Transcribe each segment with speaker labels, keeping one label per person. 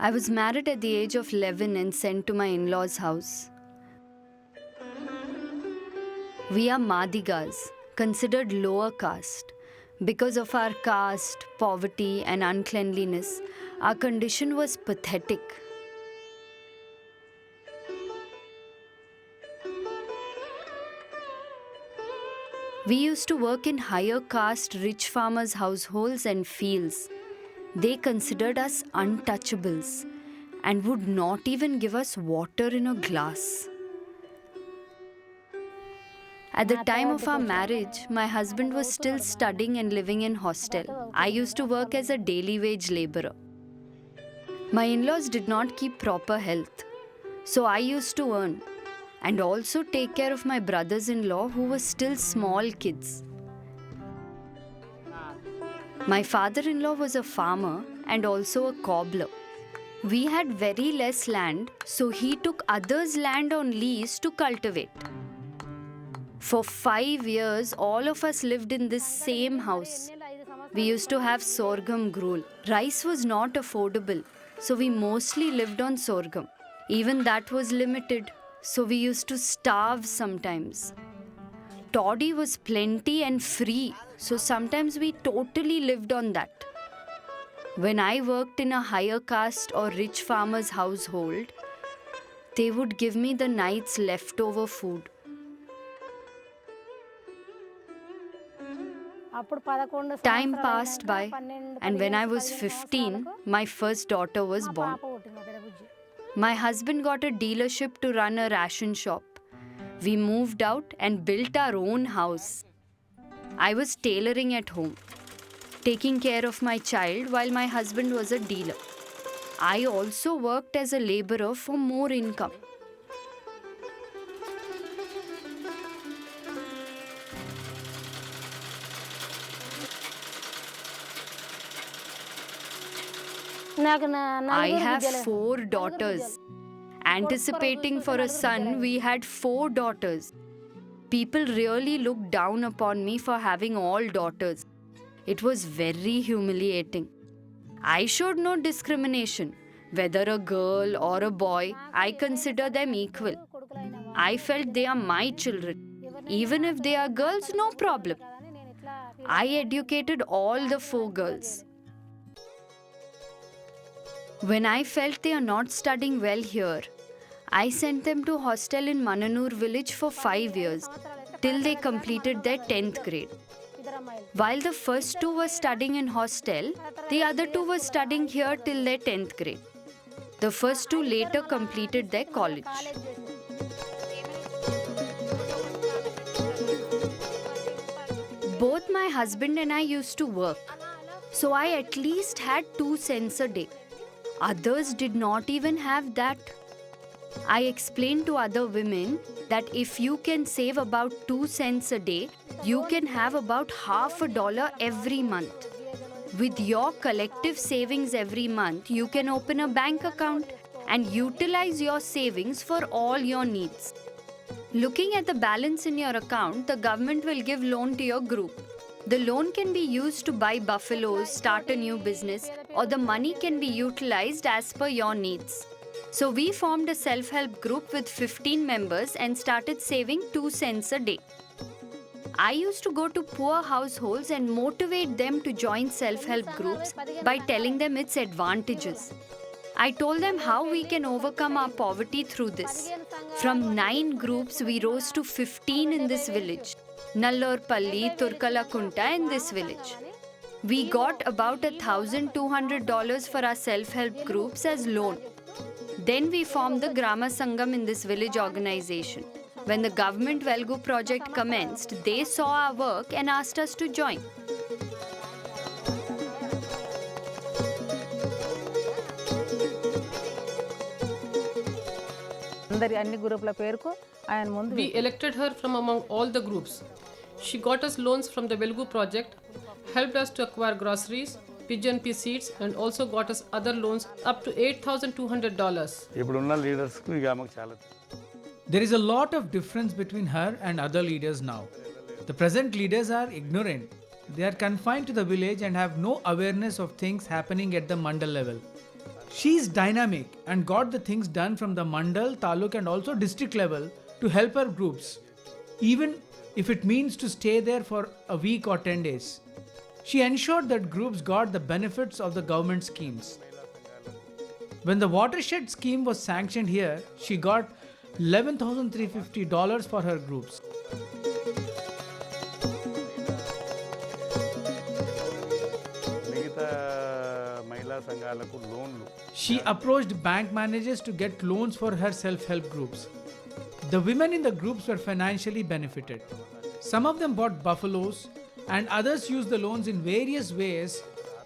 Speaker 1: I was married at the age of 11 and sent to my in-laws' house. We are Madigas, considered lower caste. Because of our caste, poverty and uncleanliness, our condition was pathetic. We used to work in higher caste rich farmers' households and fields. They considered us untouchables and would not even give us water in a glass. At the time of our marriage, my husband was still studying and living in hostel. I used to work as a daily wage laborer. My in-laws did not keep proper health, so I used to earn and also take care of my brothers-in-law who were still small kids. My father-in-law was a farmer and also a cobbler. We had very less land, so he took others' land on lease to cultivate. For 5 years, all of us lived in this same house. We used to have sorghum gruel. Rice was not affordable, so we mostly lived on sorghum. Even that was limited, so we used to starve sometimes. Toddy was plenty and free, so sometimes we totally lived on that. When I worked in a higher caste or rich farmer's household, they would give me the night's leftover food. Time passed by, and when I was 15, my first daughter was born. My husband got a dealership to run a ration shop. We moved out and built our own house. I was tailoring at home, taking care of my child while my husband was a dealer. I also worked as a laborer for more income. I have 4 daughters. Anticipating for a son, we had 4 daughters. People really looked down upon me for having all daughters. It was very humiliating. I showed no discrimination. Whether a girl or a boy, I consider them equal. I felt they are my children. Even if they are girls, no problem. I educated all the 4 girls. When I felt they are not studying well here, I sent them to hostel in Mananur village for 5 years, till they completed their 10th grade. While the first 2 were studying in hostel, the other 2 were studying here till their 10th grade. The first 2 later completed their college. Both my husband and I used to work, so I at least had 2 cents a day. Others did not even have that. I explained to other women that if you can save about 2 cents a day, you can have about $50 every month. With your collective savings every month, you can open a bank account and utilize your savings for all your needs. Looking at the balance in your account, the government will give loan to your group. The loan can be used to buy buffaloes, start a new business, or the money can be utilized as per your needs. So we formed a self-help group with 15 members and started saving 2 cents a day. I used to go to poor households and motivate them to join self-help groups by telling them its advantages. I told them how we can overcome our poverty through this. From 9 groups, we rose to 15 in this village. Nallorpalli, Turkalakunta in this village. We got about $1,200 for our self-help groups as loan. Then we formed the Grama Sangam in this village organization. When the government Velgu project commenced, they saw our work and asked us to join.
Speaker 2: We elected her from among all the groups. She got us loans from the Velgu project, helped us to acquire groceries, pigeon pea seeds, and also got us other loans up to $8,200.
Speaker 3: There is a lot of difference between her and other leaders now. The present leaders are ignorant. They are confined to the village and have no awareness of things happening at the mandal level. She is dynamic and got the things done from the mandal, taluk and also district level to help her groups, even if it means to stay there for a week or 10 days. She ensured that groups got the benefits of the government schemes. When the watershed scheme was sanctioned here, she got $11,350 for her groups.
Speaker 4: మిగతా మహిళా సంఘాలకు లోన్లు
Speaker 3: She approached bank managers to get loans for her self-help groups. The women in the groups were financially benefited. Some of them bought buffaloes and others used the loans in various ways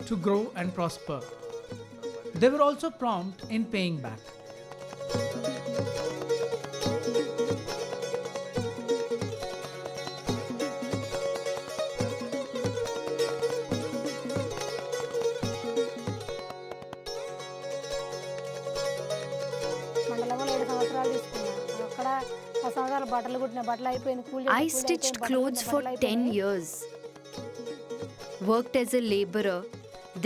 Speaker 3: to grow and prosper. They were also prompt in paying back.
Speaker 5: మండలంలో 7 సంవత్సరాలు తీసుకున్నా. అక్కడ 10 సంవత్సరాలు బట్టలు కుట్టిన బట్టలు అయిపోయింది. కూలి
Speaker 1: I stitched clothes for 10 years, worked as a laborer,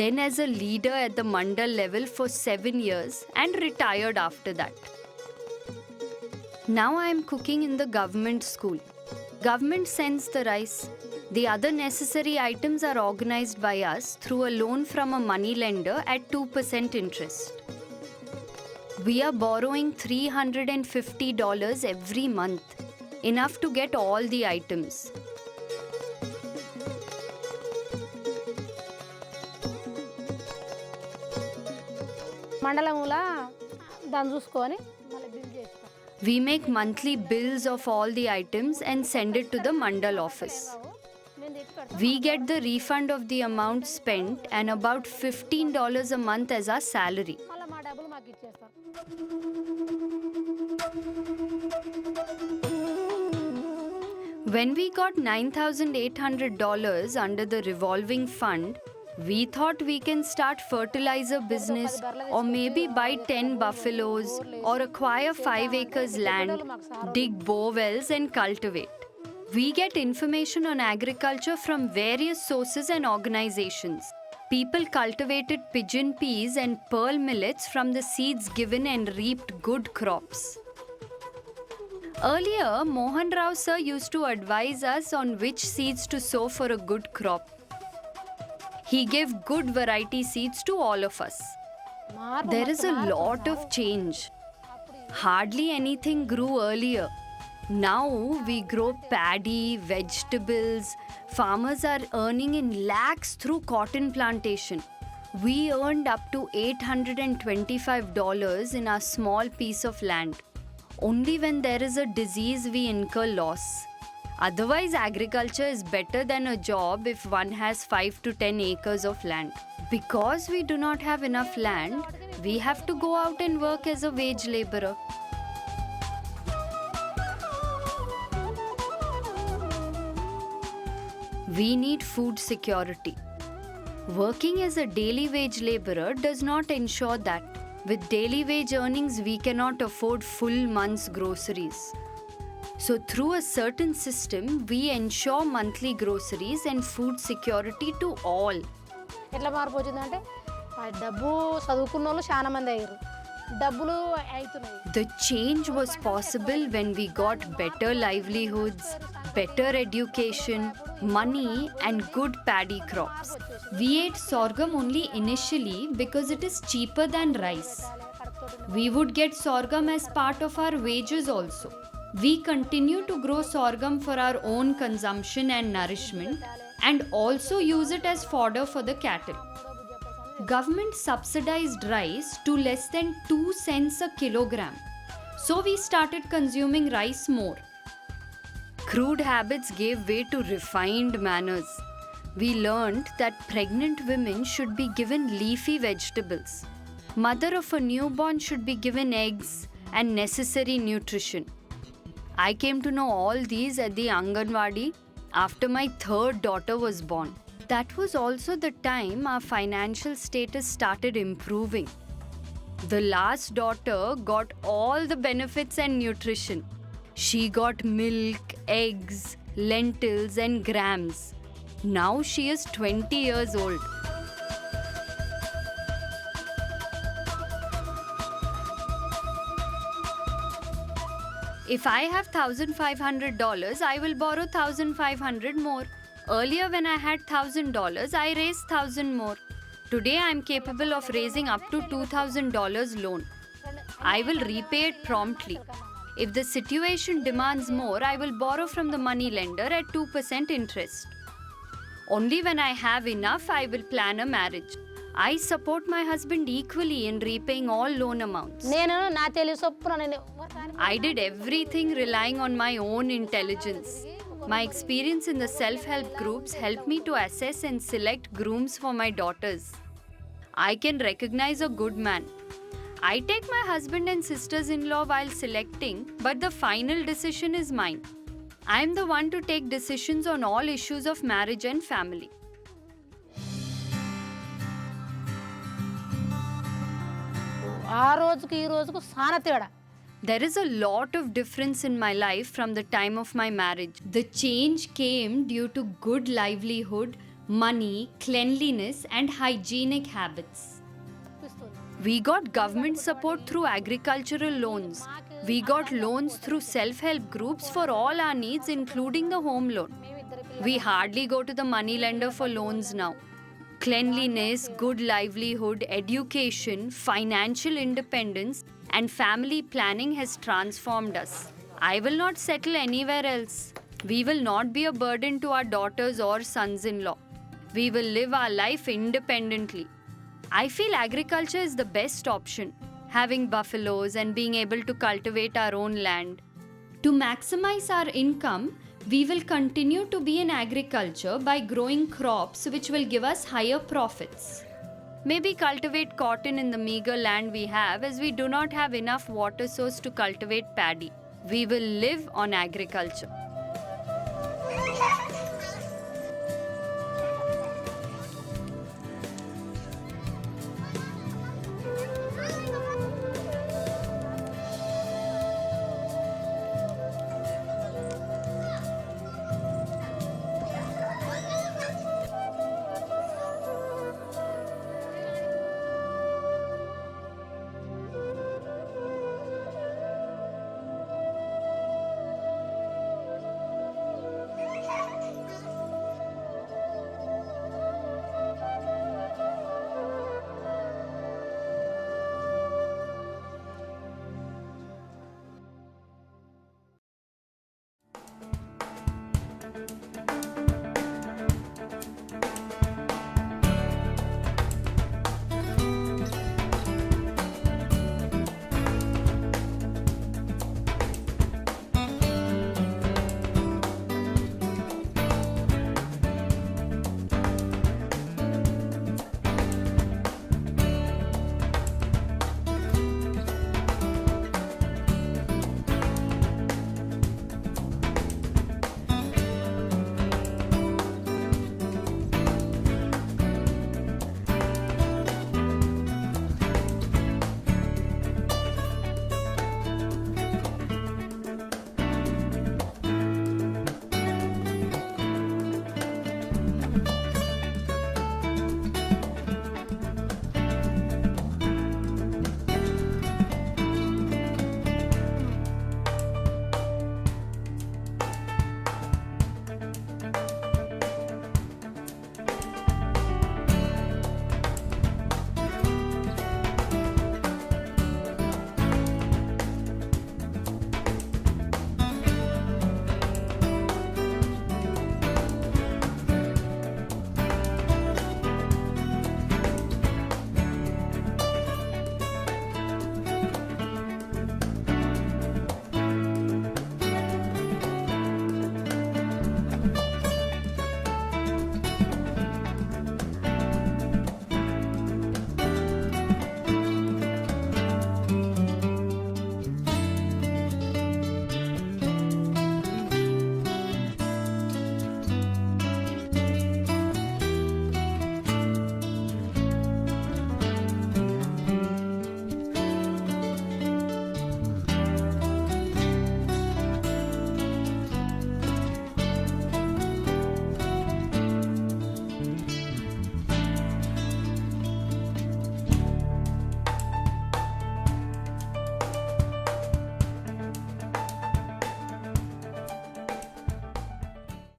Speaker 1: then as a leader at the mandal level for 7 years and retired after that. Now I am cooking in the government school. Government sends the rice. The other necessary items are organized by us through a loan from a money lender at 2% interest. We are borrowing $350 every month, enough to get all the items.
Speaker 5: మండలంలో దాన్ని చూసుకొని మళ్ళీ bill చేస్తాం.
Speaker 1: We make monthly bills of all the items and send it to the mandal office.
Speaker 5: నేను తెచ్చి పెడతాను.
Speaker 1: We get the refund of the amount spent and about $15 a month as our salary.
Speaker 5: మళ్ళీ మా డబ్బులు మాకు ఇచ్చేస్తారు.
Speaker 1: When we got $9,800 under the revolving fund, we thought we can start fertilizer business or maybe buy 10 buffaloes or acquire 5 acres land, dig bore wells and cultivate. We get information on agriculture from various sources and organizations. People cultivated pigeon peas and pearl millets from the seeds given and reaped good crops. Earlier, Mohan Rao sir used to advise us on which seeds to sow for a good crop. He gave good variety seeds to all of us.
Speaker 5: మార్పు
Speaker 1: There is a lot of change. Hardly anything grew earlier. Now we grow paddy, vegetables. Farmers are earning in lakhs through cotton plantation. We earned up to $825 in our small piece of land. Only when there is a disease we incur loss. Otherwise, agriculture is better than a job if one has 5 to 10 acres of land. Because we do not have enough land, we have to go out and work as a wage laborer. We need food security. Working as a daily wage laborer does not ensure that. With daily wage earnings, we cannot afford full month's groceries. So, through a certain system, we ensure monthly groceries and food security to all.
Speaker 5: ఎట్లా మార్పు వచ్చిందంటే ఆ డబ్బు చదువుకున్న వాళ్ళు చాలా మంది అయ్యారు. డబ్బులు అవుతున్నాయి.
Speaker 1: The change was possible when we got better livelihoods, better education, money, and good paddy crops. We ate sorghum only initially because it is cheaper than rice. We would get sorghum as part of our wages also. We continue to grow sorghum for our own consumption and nourishment and also use it as fodder for the cattle. Government subsidized rice to less than 2 cents a kilogram. So we started consuming rice more. Crude habits gave way to refined manners. We learned that pregnant women should be given leafy vegetables. Mother of a newborn should be given eggs and necessary nutrition. I came to know all these at the Anganwadi after my third daughter was born. That was also the time our financial status started improving. The last daughter got all the benefits and nutrition. She got milk, eggs, lentils, and grams. Now she is 20 years old. If I have $1,500, I will borrow $1,500 more. Earlier when I had $1,000, I raised 1,000 more. Today I am capable of raising up to $2,000 loan. I will repay it promptly. If the situation demands more, I will borrow from the money lender at 2% interest. Only when I have enough, I will plan a marriage. I support my husband equally in repaying all loan amounts.
Speaker 5: నేను నా తెలివి చొప్పున నేను
Speaker 1: I did everything relying on my own intelligence. My experience in the self-help groups helped me to assess and select grooms for my daughters. I can recognize a good man. I take my husband and sisters-in-law while selecting, but the final decision is mine. I am the one to take decisions on all issues of marriage and family.
Speaker 5: ఆ రోజుకి ఈ రోజుకు చాలా తేడా.
Speaker 1: There is a lot of difference in my life from the time of my marriage. The change came due to good livelihood, money, cleanliness, and hygienic habits. We got government support through agricultural loans. We got loans through self-help groups for all our needs, including the home loan. We hardly go to the money lender for loans now. Cleanliness, good livelihood, education, financial independence, and family planning has transformed us. I will not settle anywhere else. We will not be a burden to our daughters or sons-in-law. We will live our life independently. I feel agriculture is the best option, having buffaloes and being able to cultivate our own land. To maximize our income, we will continue to be in agriculture by growing crops which will give us higher profits. Maybe cultivate cotton in the meager land we have, as we do not have enough water source to cultivate paddy. We will live on agriculture.